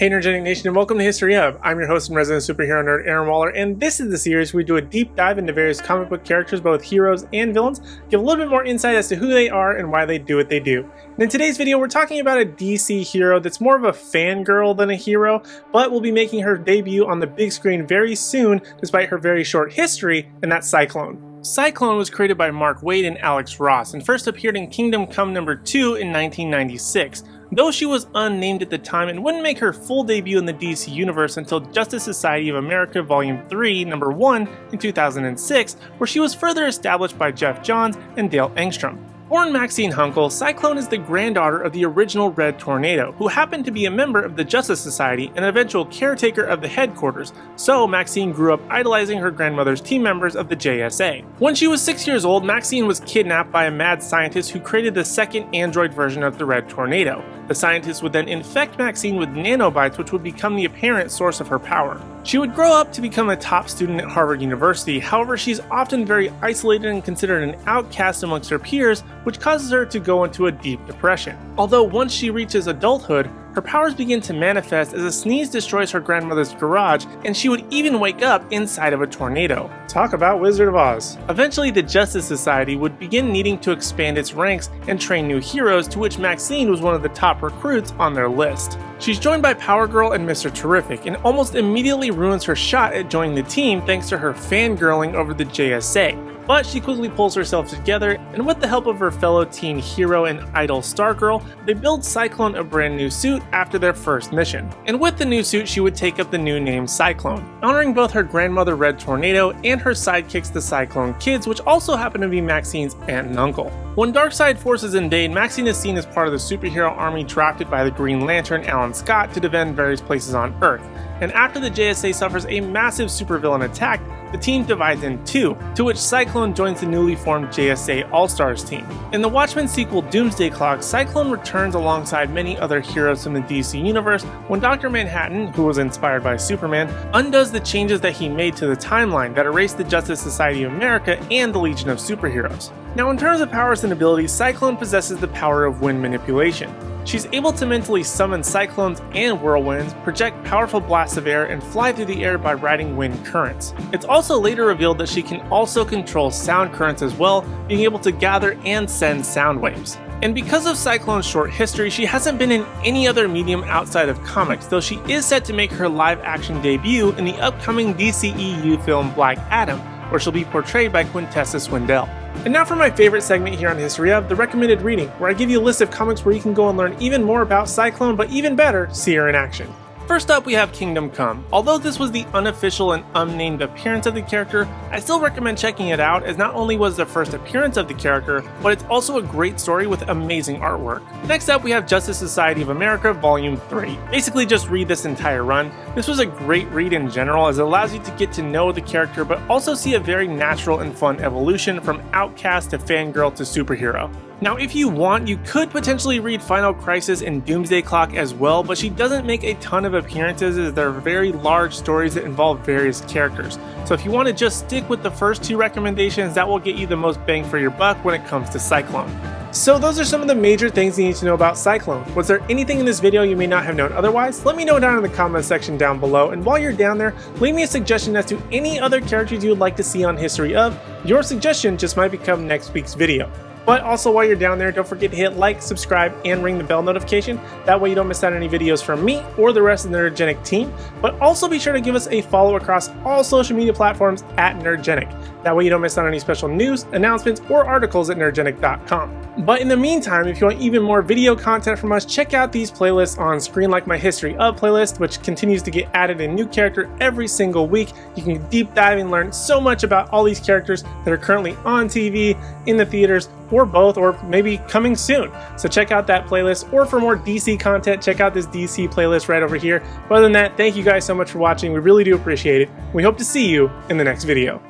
Hey Nerdgenic Nation, and welcome to History Of. I'm your host and resident superhero nerd, Aaron Waller, and this is the series where we do a deep dive into various comic book characters, both heroes and villains, give a little bit more insight as to who they are and why they do what they do. And in today's video, we're talking about a DC hero that's more of a fangirl than a hero, but will be making her debut on the big screen very soon, despite her very short history, and that's Cyclone. Cyclone was created by Mark Waid and Alex Ross, and first appeared in Kingdom Come number 2 in 1996. Though she was unnamed at the time and wouldn't make her full debut in the DC universe until Justice Society of America Volume 3, number 1 in 2006, where she was further established by Jeff Johns and Dale Engstrom. Born Maxine Hunkel, Cyclone is the granddaughter of the original Red Tornado, who happened to be a member of the Justice Society and eventual caretaker of the headquarters, so Maxine grew up idolizing her grandmother's team members of the JSA. When she was 6 years old, Maxine was kidnapped by a mad scientist who created the second android version of the Red Tornado. The scientist would then infect Maxine with nanobites, which would become the apparent source of her power. She would grow up to become a top student at Harvard University, however she's often very isolated and considered an outcast amongst her peers, which causes her to go into a deep depression. Although once she reaches adulthood, her powers begin to manifest as a sneeze destroys her grandmother's garage, and she would even wake up inside of a tornado. Talk about Wizard of Oz. Eventually, the Justice Society would begin needing to expand its ranks and train new heroes, to which Maxine was one of the top recruits on their list. She's joined by Power Girl and Mr. Terrific, and almost immediately ruins her shot at joining the team thanks to her fangirling over the JSA. But she quickly pulls herself together, and with the help of her fellow teen hero and idol Stargirl, they build Cyclone a brand new suit after their first mission. And with the new suit, she would take up the new name Cyclone, honoring both her grandmother Red Tornado and her sidekicks the Cyclone Kids, which also happen to be Maxine's aunt and uncle. When Darkseid forces invade, Maxine is seen as part of the superhero army drafted by the Green Lantern Alan Scott to defend various places on Earth. And after the JSA suffers a massive supervillain attack, the team divides in two, to which Cyclone joins the newly formed JSA All-Stars team. In the Watchmen sequel Doomsday Clock, Cyclone returns alongside many other heroes from the DC universe when Dr. Manhattan, who was inspired by Superman, undoes the changes that he made to the timeline that erased the Justice Society of America and the Legion of Superheroes. Now, in terms of powers and abilities, Cyclone possesses the power of wind manipulation. She's able to mentally summon cyclones and whirlwinds, project powerful blasts of air, and fly through the air by riding wind currents. It's also later revealed that she can also control sound currents as well, being able to gather and send sound waves. And because of Cyclone's short history, she hasn't been in any other medium outside of comics, though she is set to make her live-action debut in the upcoming DCEU film Black Adam, where she'll be portrayed by Quintessa Swindell. And now for my favorite segment here on History Of, the recommended reading, where I give you a list of comics where you can go and learn even more about Cyclone, but even better, see her in action. First up, we have Kingdom Come. Although this was the unofficial and unnamed appearance of the character, I still recommend checking it out, as not only was the first appearance of the character, but it's also a great story with amazing artwork. Next up, we have Justice Society of America Volume 3. Basically just read this entire run. This was a great read in general, as it allows you to get to know the character, but also see a very natural and fun evolution from outcast to fangirl to superhero. Now, if you want, you could potentially read Final Crisis and Doomsday Clock as well, but she doesn't make a ton of appearances, as they're very large stories that involve various characters. So if you want to just stick with the first two recommendations, that will get you the most bang for your buck when it comes to Cyclone. So those are some of the major things you need to know about Cyclone. Was there anything in this video you may not have known otherwise? Let me know down in the comment section down below, and while you're down there, leave me a suggestion as to any other characters you would like to see on History Of. Your suggestion just might become next week's video. But also, while you're down there, don't forget to hit like, subscribe, and ring the bell notification. That way you don't miss out on any videos from me or the rest of the Nerdgenic team. But also be sure to give us a follow across all social media platforms at Nerdgenic. That way you don't miss out on any special news, announcements, or articles at nerdgenic.com. But in the meantime, if you want even more video content from us, check out these playlists on screen, like my History Of playlist, which continues to get added a new character every single week. You can deep dive and learn so much about all these characters that are currently on TV, in the theaters, or both, or maybe coming soon. So check out that playlist, or for more DC content, check out this DC playlist right over here. But other than that, thank you guys so much for watching. We really do appreciate it. We hope to see you in the next video.